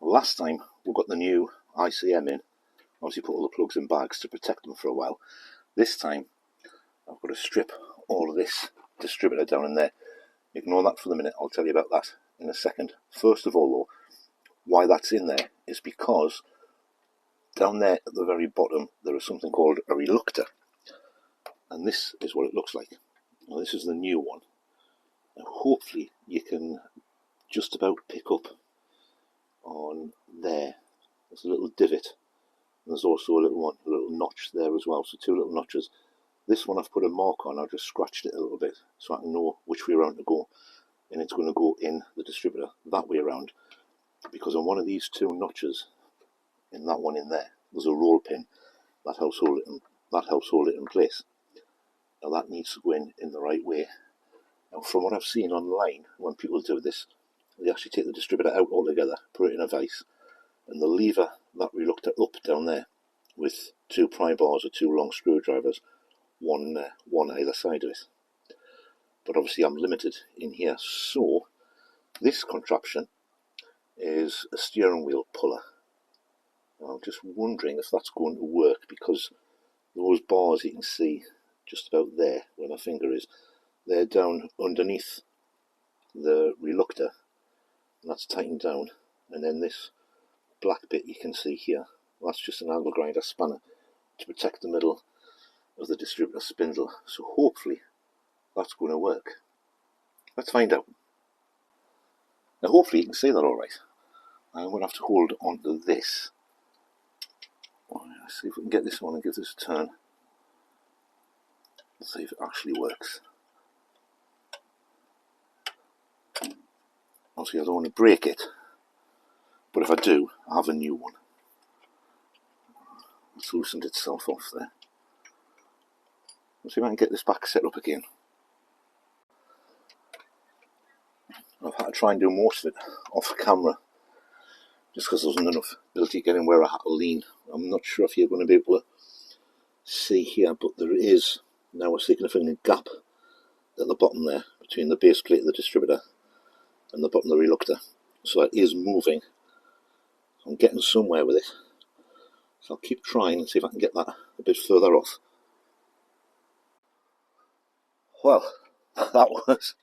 Last time we got the new ICM in, obviously put all the plugs in bags to protect them for a while. This time I've got to strip all of this distributor down in there. Ignore that for the minute, I'll tell you about that in a second. First of all though, why that's in there is because down there at the very bottom there is something called a reluctor, and this is what it looks like. Now this is the new one. Now hopefully you can just about pick up on there. There's a little divot, and there's also a little notch there as well, so two little notches. This one I've put a mark on, I've just scratched it a little bit so I can know which way around to go, and it's going to go in the distributor that way around, because on one of these two notches in that one in there there's a roll pin that helps hold it in place. Now that needs to go in the right way. Now from what I've seen online, when people do this, they actually take the distributor out altogether, put it in a vise, and they lever that reluctor up down there with two pry bars or two long screwdrivers, one either side of it. But obviously I'm limited in here, so this contraption is a steering wheel puller. Now I'm just wondering if that's going to work, because those bars you can see just about there where my finger is, they're down underneath the reluctor, and that's tightened down, and then this black bit you can see here, that's just an angle grinder spanner to protect the middle of the distributor spindle. So hopefully that's going to work. Let's find out. Now hopefully you can see that alright. I'm going to have to hold on to this. Let's see if we can get this one and give this a turn. Let's see if it actually works. Obviously I don't want to break it, but if I do, I have a new one. It's loosened itself off there. Let's see if I can get this back set up again. I've had to try and do most of it off camera, just because there wasn't enough ability getting where I had to lean. I'm not sure if you're going to be able to see here, but there is now a significant gap at the bottom there between the base plate of the distributor and the bottom of the reluctor, so it is moving. I'm getting somewhere with it, so I'll keep trying and see if I can get that a bit further off. Well, that was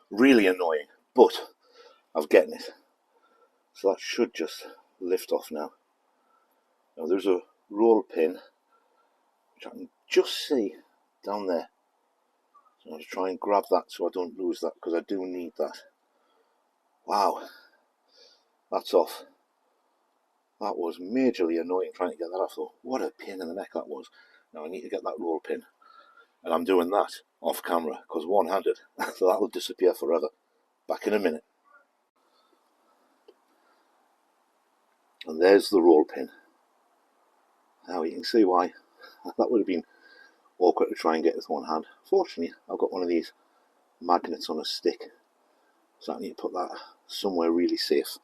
really annoying, but I'm getting it, so that should just lift off now. Now there's a roll pin which I can just see down there, so I'm going to try and grab that so I don't lose that, because I do need that. Wow, that's off. That was majorly annoying trying to get that off though. What a pain in the neck that was. Now I need to get that roll pin, and I'm doing that off camera because one-handed, so that will disappear forever. Back in a minute. And there's the roll pin. Now you can see why that would have been awkward to try and get with one hand. Fortunately I've got one of these magnets on a stick, so I need to put that somewhere really safe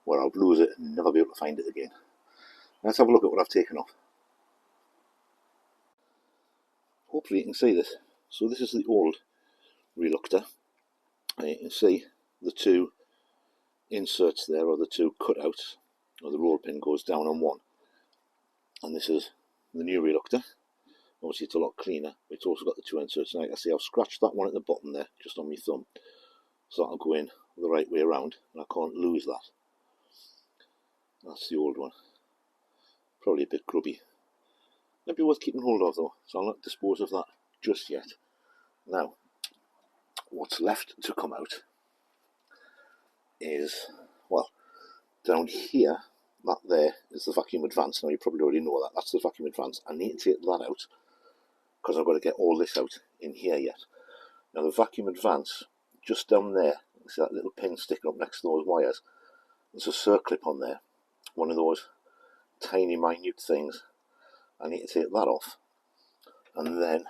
where I'll lose it and never be able to find it again. Let's have a look at what I've taken off. Hopefully you can see this. So this is the old reluctor, and you can see the two inserts there, or the two cutouts, or the roll pin goes down on one. And this is the new reluctor. Obviously it's a lot cleaner, but it's also got the two inserts. Now you can see I've scratched that one at the bottom there, just on my thumb, so that'll go in the right way around, and I can't lose that. That's the old one. Probably a bit grubby. Might be worth keeping hold of though, so I'll not dispose of that just yet. Now, what's left to come out is, well, down here, that there is the vacuum advance. Now you probably already know that, that's the vacuum advance. I need to take that out, because I've got to get all this out in here yet. Now the vacuum advance, just down there, you see that little pin sticking up next to those wires? There's a circlip on there, one of those tiny minute things. I need to take that off, and then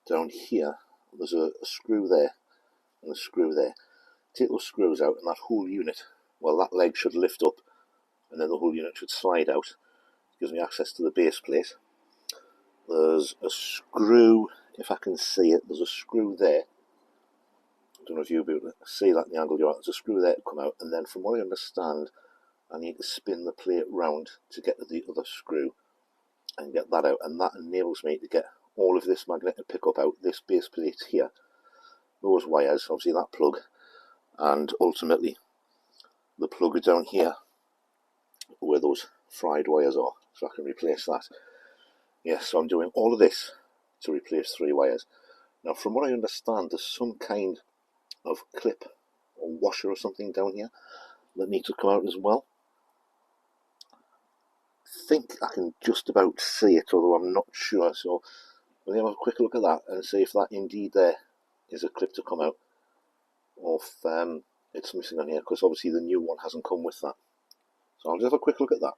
down here there's a screw there and a screw there. Take those screws out, and that whole unit, well, that leg should lift up, and then the whole unit should slide out. It gives me access to the base plate. There's a screw, if I can see it, there's a screw there. I don't know if you'll be able to see that in the angle you're at. There's a screw there to come out, and then from what I understand, I need to spin the plate round to get to the other screw and get that out, and that enables me to get all of this magnetic pickup out, this base plate here, those wires, obviously that plug, and ultimately the plug down here where those fried wires are, so I can replace that. Yes, so I'm doing all of this to replace 3 wires. Now from what I understand, there's some kind of clip or washer or something down here that needs to come out as well. I think I can just about see it, although I'm not sure, so we'll have a quick look at that and see if that indeed there is a clip to come out, or if it's missing on here, because obviously the new one hasn't come with that. So I'll just have a quick look at that.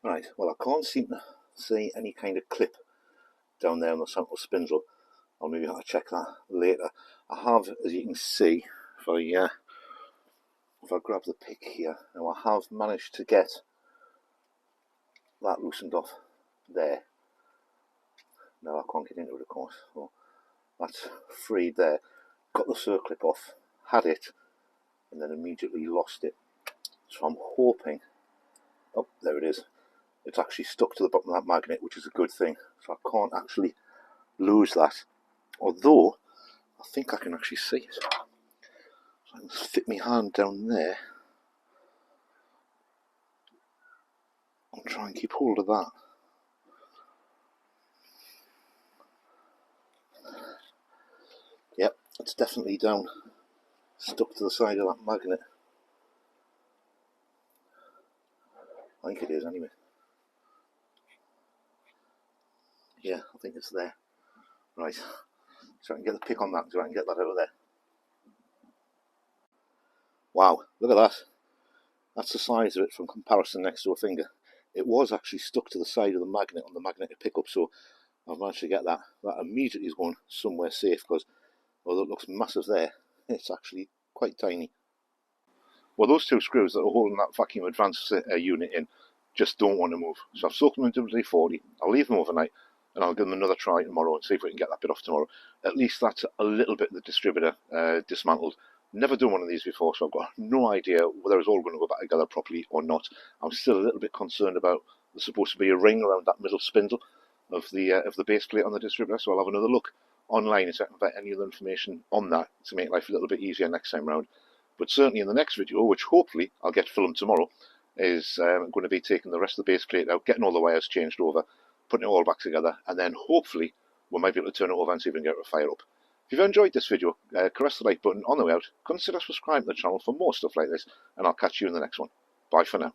Right, well I can't seem to see any kind of clip down there on the sample spindle. I'll maybe have to check that later. I have, as you can see, if I grab the pick here, now I have managed to get that loosened off there. Now I can't get into it, of course, so that's freed there. Got the circlip off, had it, and then immediately lost it. So I'm hoping, oh there it is, it's actually stuck to the bottom of that magnet, which is a good thing, so I can't actually lose that, although I think I can actually see it. So I can fit my hand down there and try and keep hold of that. Yep, it's definitely down, stuck to the side of that magnet. I think it is anyway. Yeah, I think it's there. Right, so I can get the pick on that, so I can get that out of there. Wow, look at that. That's the size of it from comparison next to a finger. It was actually stuck to the side of the magnet on the magnetic pickup, so I've managed to get that. That immediately is going somewhere safe, because although it looks massive there, it's actually quite tiny. Well, those 2 screws that are holding that vacuum advance unit in just don't want to move. So I've soaked them in WD-40, I'll leave them overnight, and I'll give them another try tomorrow and see if we can get that bit off tomorrow. At least that's a little bit of the distributor dismantled. Never done one of these before, so I've got no idea whether it's all going to go back together properly or not. I'm still a little bit concerned about there's supposed to be a ring around that middle spindle of the base plate on the distributor, so I'll have another look online and see if I can find any other information on that to make life a little bit easier next time round. But certainly in the next video, which hopefully I'll get filmed tomorrow, is going to be taking the rest of the base plate out, getting all the wires changed over, putting it all back together, and then hopefully we might be able to turn it over and see if we can get it to fire up. If you've enjoyed this video, caress the like button on the way out, consider subscribing to the channel for more stuff like this, and I'll catch you in the next one. Bye for now.